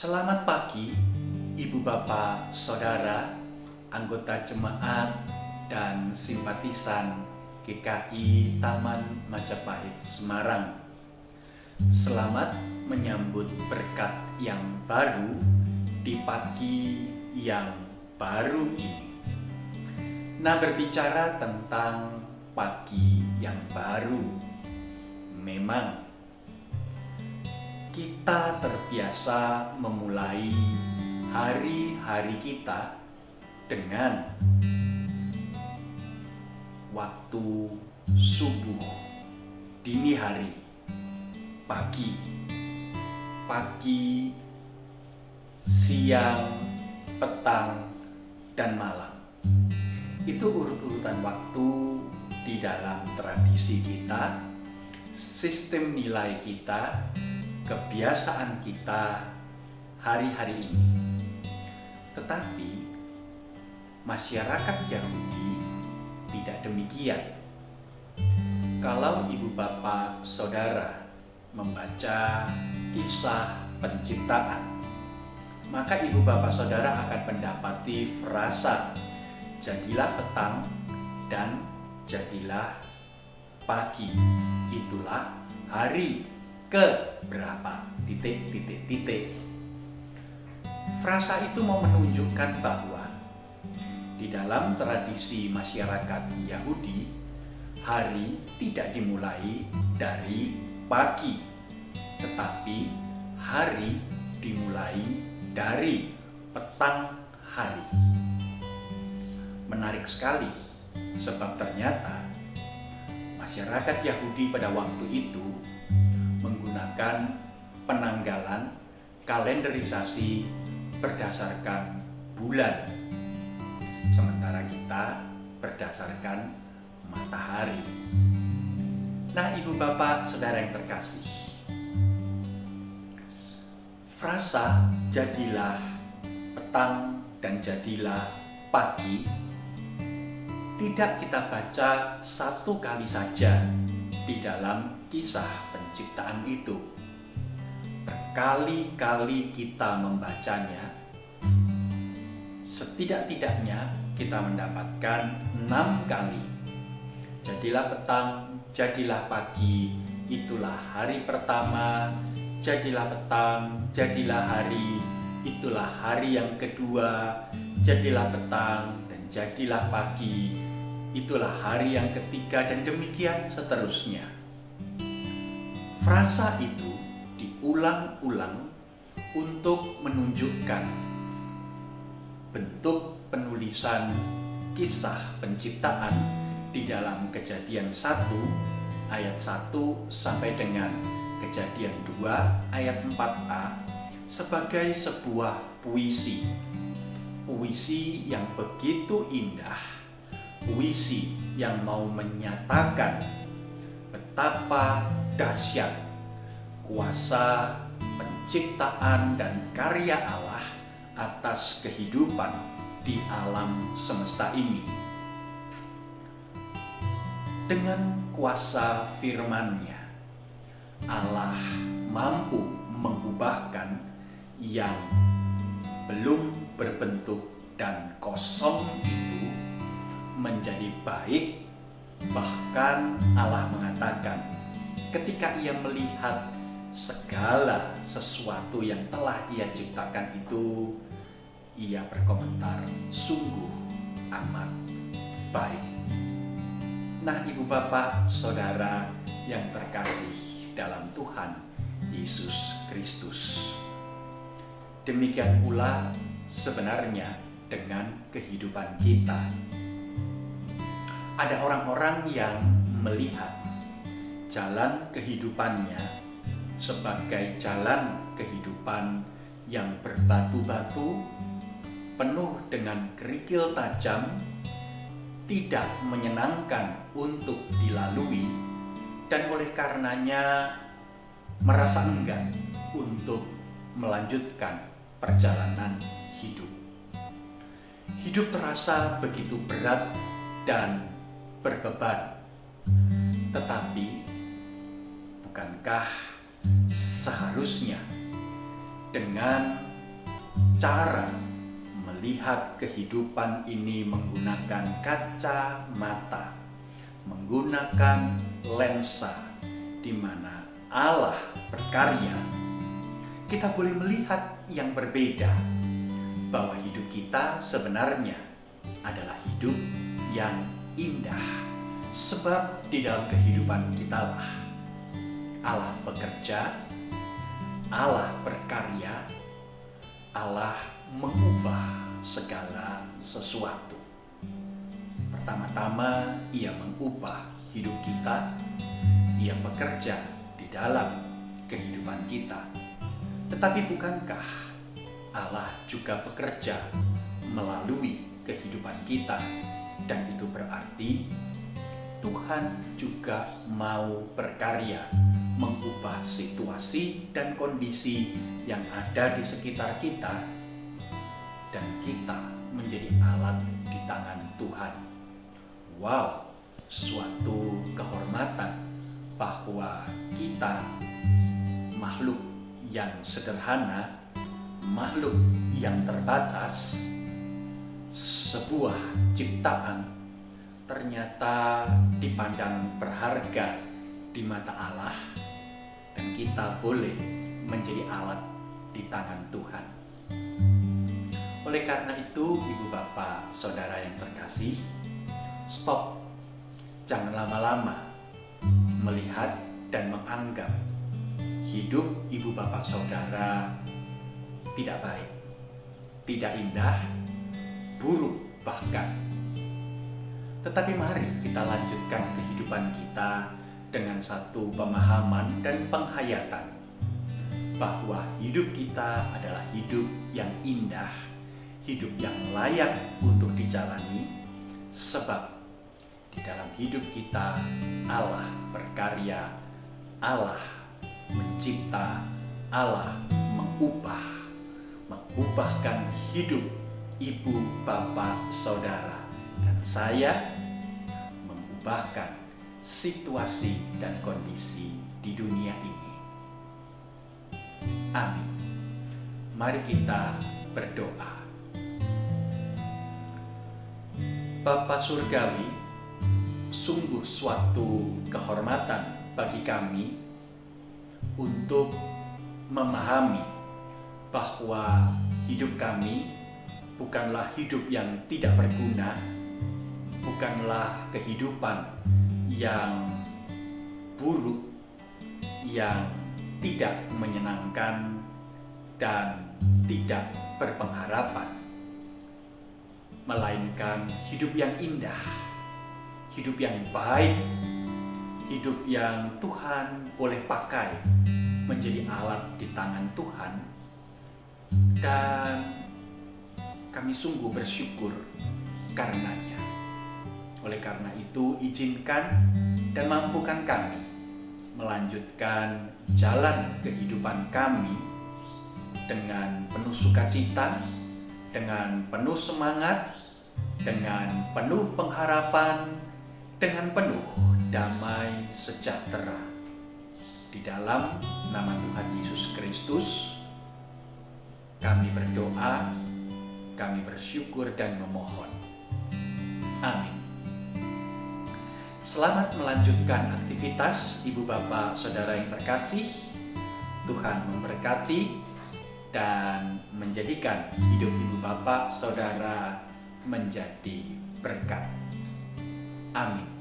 Selamat pagi, Ibu Bapak, Saudara, anggota jemaat dan simpatisan GKI Taman Majapahit Semarang. Selamat menyambut berkat yang baru di pagi yang baru ini. Nah, berbicara tentang pagi yang baru, memang kita terbiasa memulai hari-hari kita dengan waktu subuh, dini hari, pagi, siang, petang, dan malam. Itu urut-urutan waktu di dalam tradisi kita, sistem nilai kita, kebiasaan kita hari-hari ini. Tetapi masyarakat Yahudi tidak demikian. Kalau Ibu Bapak Saudara membaca kisah penciptaan, maka Ibu Bapak Saudara akan mendapati frasa jadilah petang dan jadilah pagi. Itulah hari ke berapa titik. Frasa itu mau menunjukkan bahwa di dalam tradisi masyarakat Yahudi, hari tidak dimulai dari pagi, tetapi hari dimulai dari petang hari. Menarik sekali, sebab ternyata masyarakat Yahudi pada waktu itu menggunakan penanggalan kalenderisasi berdasarkan bulan, sementara kita berdasarkan matahari. Nah, Ibu Bapak Saudara yang terkasih, frasa jadilah petang dan jadilah pagi tidak kita baca satu kali saja di dalam kisah penciptaan itu. Berkali-kali kita membacanya, setidak-tidaknya kita mendapatkan 6 kali. Jadilah petang, jadilah pagi, itulah hari pertama. Jadilah petang, jadilah hari, itulah hari yang kedua. Jadilah petang dan jadilah pagi, itulah hari yang ketiga, dan demikian seterusnya. Frasa itu diulang-ulang untuk menunjukkan bentuk penulisan kisah penciptaan di dalam Kejadian 1 ayat 1 sampai dengan Kejadian 2 ayat 4a sebagai sebuah puisi. Puisi yang begitu indah, puisi yang mau menyatakan betapa dahsyat kuasa penciptaan dan karya Allah atas kehidupan di alam semesta ini. Dengan kuasa firman-Nya, Allah mampu mengubahkan yang belum berbentuk dan kosong itu menjadi baik. Bahkan Allah mengatakan ketika Ia melihat segala sesuatu yang telah Ia ciptakan itu, Ia berkomentar, sungguh amat baik. Nah, Ibu Bapak Saudara yang terkasih dalam Tuhan Yesus Kristus, demikian pula sebenarnya dengan kehidupan kita. Ada orang-orang yang melihat jalan kehidupannya sebagai jalan kehidupan yang berbatu-batu, penuh dengan kerikil tajam, tidak menyenangkan untuk dilalui, dan oleh karenanya merasa enggan untuk melanjutkan perjalanan hidup. Hidup terasa begitu berat dan berbeban. Tetapi bukankah seharusnya dengan cara melihat kehidupan ini menggunakan kacamata, menggunakan lensa di mana Allah berkarya, kita boleh melihat yang berbeda, bahwa hidup kita sebenarnya adalah hidup yang indah. Sebab di dalam kehidupan kita lah Allah bekerja, Allah berkarya, Allah mengubah segala sesuatu. Pertama-tama Ia mengubah hidup kita, Ia bekerja di dalam kehidupan kita. Tetapi bukankah Allah juga bekerja melalui kehidupan kita? Dan itu berarti Tuhan juga mau berkarya mengubah situasi dan kondisi yang ada di sekitar kita, dan kita menjadi alat di tangan Tuhan. Wow, suatu kehormatan bahwa kita makhluk yang sederhana, makhluk yang terbatas, sebuah ciptaan ternyata dipandang berharga di mata Allah, dan kita boleh menjadi alat di tangan Tuhan. Oleh karena itu, Ibu Bapak Saudara yang terkasih, stop, jangan lama-lama melihat dan menganggap hidup Ibu Bapak Saudara tidak baik, tidak indah, buruk bahkan. Tetapi mari kita lanjutkan kehidupan kita dengan satu pemahaman dan penghayatan bahwa hidup kita adalah hidup yang indah, hidup yang layak untuk dijalani, sebab di dalam hidup kita Allah berkarya, Allah mencipta, Allah mengubahkan hidup Ibu, Bapak, Saudara, dan saya, mengubahkan situasi dan kondisi di dunia ini. Amin. Mari kita berdoa. Bapa Surgawi, sungguh suatu kehormatan bagi kami untuk memahami bahwa hidup kami bukanlah hidup yang tidak berguna, bukanlah kehidupan yang buruk, yang tidak menyenangkan dan tidak berpengharapan, melainkan hidup yang indah, hidup yang baik, hidup yang Tuhan boleh pakai menjadi alat di tangan Tuhan. Dan kami sungguh bersyukur karenanya. Oleh karena itu, izinkan dan mampukan kami melanjutkan jalan kehidupan kami dengan penuh sukacita, dengan penuh semangat, dengan penuh pengharapan, dengan penuh damai sejahtera. Di dalam nama Tuhan Yesus Kristus, kami berdoa, kami bersyukur dan memohon. Amin. Selamat melanjutkan aktivitas Ibu Bapak Saudara yang terkasih. Tuhan memberkati dan menjadikan hidup Ibu Bapak Saudara menjadi berkat. Amin.